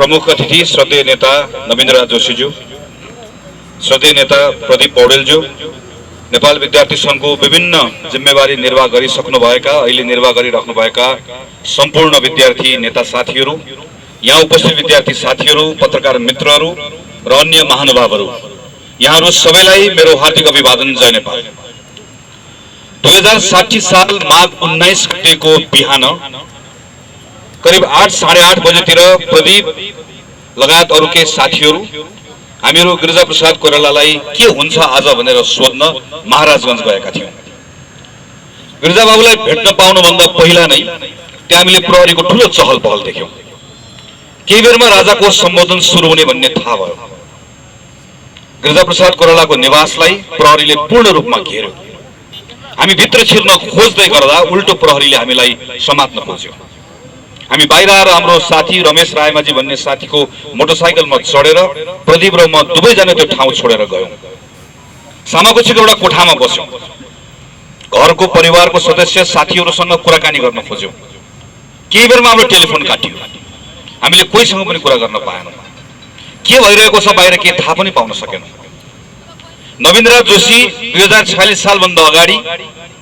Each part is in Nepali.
प्रमुख अतिथि श्रद्धेय नेता नवीन्द्र जोशीज्यू, श्रद्धेय नेता प्रदीप पौडेलज्यू, नेपाल विद्यार्थी संघको विभिन्न जिम्मेवारी निर्वाह गरिसक्नुभएका, अहिले निर्वाह गरिराख्नुभएका सम्पूर्ण विद्यार्थी नेता साथीहरू, यहाँ उपस्थित विद्यार्थी साथीहरू, पत्रकार मित्रहरू र अन्य महानुभावहरू, यहाँहरू सबैलाई मेरो हार्दिक अभिवादन। जय नेपाल। 2060 साल माघ 19 गतेको बिहान करिब 8 साढे 8 बजेतिर प्रदीप लगायत अरू केही साथीहरू हामीहरू गिरिजा प्रसाद कोइरालालाई के हुन्छ आज भनेर सोध्न महाराजगञ्ज गएका थियौं। गिरिजा बाबुलाई भेट्न पाउनुभन्दा पहिला नै त्यहाँ हामीले प्रहरीको ठूलो चहल पहल देख्यौं। केही बेरमा राजाको सम्बोधन सुरु हुने भन्ने थाहा भयो। गिरिजा प्रसाद कोइरालाको निवासलाई प्रहरीले पूर्ण रूपमा घेर्यो। हामी भित्र छिर्न खोज्दै गर्दा उल्टो प्रहरीले हामीलाई समात्न खोज्यो। हामी बाहिर आएर हाम्रो साथी रमेश रायमाझी भन्ने साथीको मोटरसाइकलमा चढेर प्रदीप र म दुवैजना त्यो ठाउँ छोडेर गयौं। सामाकोशीको एउटा कोठामा बस्यौं। घरको परिवारको सदस्य साथीहरूसँग कुराकानी गर्न खोज्यौं। केही बेरमा हाम्रो टेलिफोन काटियो। हामीले कोहीसँग पनि कुरा गर्न पाएनौं। के भइरहेको छ बाहिर के थाहा पनि पाउन सकेनौं। नवीन्द्र जोशी 2046 सालभन्दा अगाडि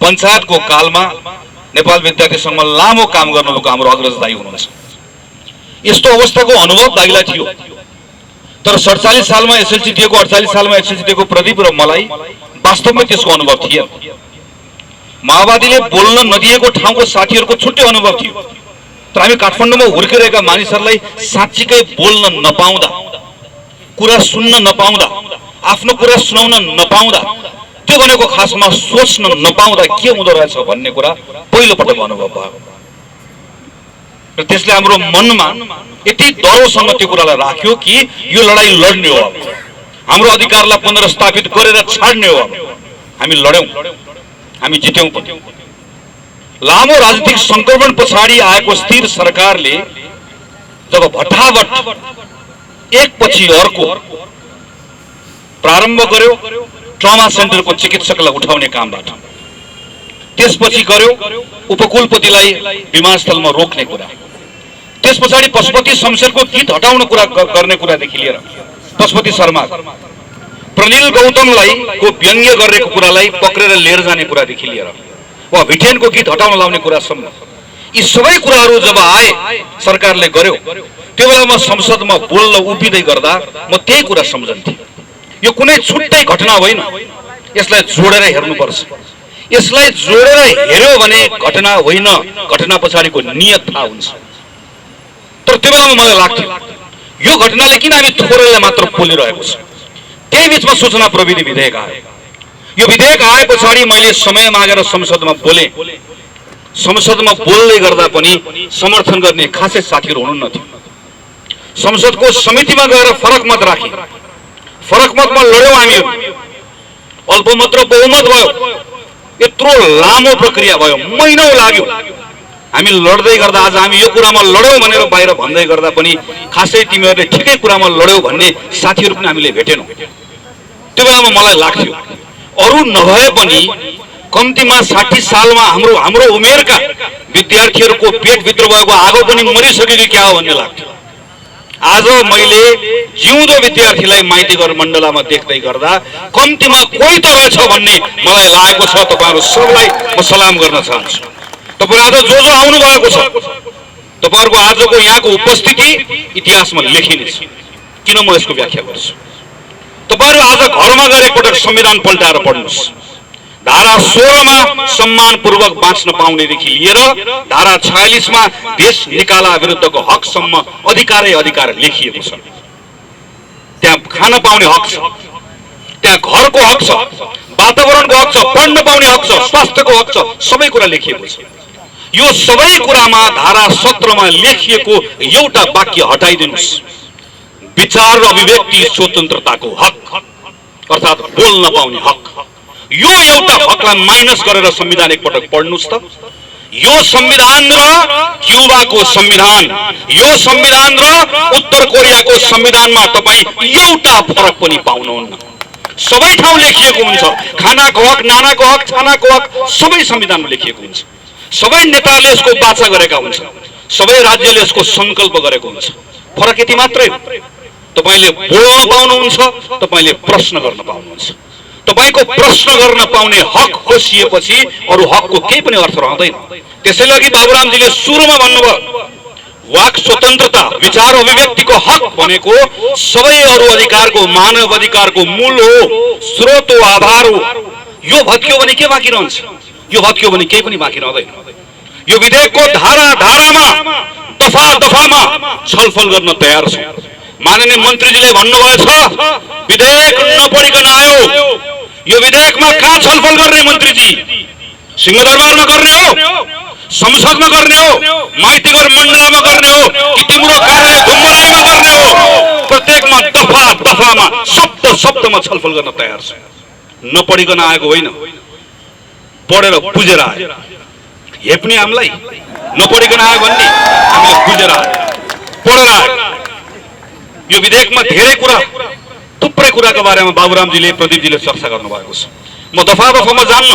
पञ्चायतको कालमा नेपाल विद्यार्थी संघमा लामो काम गर्नुभएको हाम्रो अग्रज दाइ हुनुहुन्छ। यस्तो अवस्थाको अनुभव दाइलाई थियो। तर 47 सालमा एसएलसी दिएको, 48 सालमा एसएलसी दिएको प्रदीप र मलाई वास्तवमै त्यसको अनुभव थिएन। माओवादीले बोल्न नदिएको ठाउँको साथीहरूको छुट्टै अनुभव थियो। तर हामी काठमाडौँमा हुर्किरहेका मानिसहरूलाई साँच्चीकै बोल्न नपाउँदा, कुरा सुन्न नपाउँदा, आफ्नो कुरा सुनाउन नपाउँदा, त्यो भनेको खासमा सोच्न नपाउँदा के हुँदो रहेछ भन्ने कुरा पहिलो पटक अनुभव भयो। र त्यसले हाम्रो मनमा यति डरसँग त्यो कुरालाई राख्यो कि यो लडाई लड्ने हो। हाम्रो अधिकारलाई पुनर्स्थापित गरेर छाड्ने हो। हामी लड्यौं, हामी जित्यौं पनि। लामो राजनीतिक संक्रमण पछाडि आएको स्थिर सरकारले जब भटाभट एकपछि अर्को प्रारम्भ गर्यो ट्रमा सेन्टरको चिकित्सकलाई उठाउने कामबाट, त्यसपछि गर्यो उपकुलपतिलाई विमानस्थलमा रोक्ने कुरा, त्यसपछि पशुपति शमशेरको गीत हटाउन कुरा गर्ने कुरादेखि लिएर पशुपति शर्मा प्रनिल गौतमलाई को व्यङ्ग्य गरेको कुरालाई पक्रेर लिएर जाने कुरादेखि लिएर वा भिटेनको गीत हटाउन लाउने कुरासम्म, यी सबै कुराहरू जब आए सरकारले गर्यो, त्यो बेला म संसदमा बोल्न उभिँदै गर्दा म त्यही कुरा सम्झन्थे। यो कुनै छुट्टै घटना होइन, यसलाई जोडेर हेर्नुपर्छ। यसलाई जोडेर हेर्यो भने घटना होइन, घटना पछाडिको नियत थाहा हुन्छ। तर त्यो बेलामा मलाई लाग्थ्यो यो घटनाले किन हामी थोरैलाई मात्र बोलिरहेको छ। त्यही बीचमा सूचना प्रविधि विधेयक आयो। यो विधेयक आए पछाडि मैले समय मागेर संसदमा बोले। संसदमा बोल्दै गर्दा पनि समर्थन गर्ने खासै साथीहरू हुनुहुन्न थियो। संसदको समितिमा गएर फरक मत राखे। फरक मतमा लड्यौं हामीहरू। अल्पमत र बहुमत भयो। यत्रो लामो प्रक्रिया भयो, महिनौ लाग्यो। हामी लड्दै गर्दा आज हामी यो कुरामा लड्यौं भनेर बाहिर भन्दै गर्दा पनि खासै तिमीहरूले ठिकै कुरामा लड्यौ भन्ने साथीहरू पनि हामीले भेटेनौं। त्यो बेलामा मलाई लाग्थ्यो अरू नभए पनि कम्तीमा 60 सालमा हाम्रो उमेरका विद्यार्थीहरूको पेटभित्र भएको आगो पनि मरिसक्यो क्या हो भन्ने लाग्थ्यो। आज मैले जिउँदो विद्यार्थीलाई माइतीघर मण्डलामा देख्दै गर्दा कम्तीमा कोही त रहेछ भन्ने मलाई लागेको छ। तपाईहरु सबैलाई म सलाम गर्न चाहन्छु। तपाईहरु आज जो आउनु भएको छ, तपाईहरुको आजको यहाँको उपस्थिति इतिहासमा लेखिनेछ। किन म यसको व्याख्या गर्छु? तपाईहरु आज घरमा गएर एकपटक संविधान पल्टाएर पढ्नुस्। धारा 16 मा सम्मानपूर्वक बाँच्न पाउनेदेखि लिएर धारा 46 मा देश निकाला विरुद्धको हकसम्म अधिकारै अधिकार लेखिएको छ। त्यहाँ खान पाउने हक छ, त्यहाँ घरको हक छ, वातावरणको हक छ, पढ्न पाउने हक छ, स्वास्थ्यको हक छ, सबै कुरा लेखिएको छ। यो सबै कुरामा धारा 17 मा लेखिएको एउटा वाक्य हटाइदिनुस्, विचार र अभिव्यक्ति स्वतन्त्रताको हक अर्थात् बोल्न पाउने हक। यो एउटा हकलाई माइनस गरेर संविधान एकपटक पढ्नुस् त। यो संविधान र क्युबाको संविधान, यो संविधान र उत्तर कोरियाको संविधानमा तपाई एउटा फरक पनि पाउनुहुन्न। सबै ठाउँ लेखिएको हुन्छ। खानाको हक, नानाको हक, छानाको हक सबै संविधानमा लेखिएको हुन्छ। सबै नेताले यसको बाचा गरेका हुन्छन्। सबै राज्यले यसको संकल्प गरेको हुन्छ। फरक यति मात्रै हो, तपाईले बोल्न पाउनुहुन्छ, तपाईले प्रश्न गर्न पाउनुहुन्छ। तपाईको प्रश्न गर्न पाउने हक खोसिएपछि अरु हकको केही पनि अर्थ रहँदैन। त्यसैले अघि बाबुरामजीले सुरुमा भन्नुभयो वाक स्वतन्त्रता, विचार अभिव्यक्तिको हक भनेको सबै अरु अधिकारको, मानव अधिकारको मूल हो, स्रोत हो, आधार हो। यो भत्कियो भने के बाँकी रहन्छ? यो भत्कियो भने केही पनि बाँकी रहँदैन। यो विधेयकको धारा धारामा, दफा दफामा छलफल गर्न तयार छौं। माननीय मन्त्रीजीले भन्नुभएछ विधेयक नपढिकन आयो। यो विधेयकमा कहाँ छलफल गर्ने मन्त्रीजी? सिंहदरबारमा गर्ने हो, संसदमा गर्ने हो, माइतीघर मण्डलामा गर्ने हो कि तिम्रो कार्यालय घुम्बराईमा गर्ने हो? प्रत्येकमा दफा दफामा शब्द शब्दमा छलफल गर्न तयार छ। नपढिकन आएको होइन, पढेर बुझेर आयो। हेप्ने हामीलाई नपढिकन आयो भन्ने, हामीले बुझेर आयो, पढेर आयो। यो विधेयकमा धेरै कुरा, थुप्रै कुराको बारेमा बाबुरामजीले, प्रदीपजीले चर्चा गर्नुभएको छ। म दफा दफामा जान्न।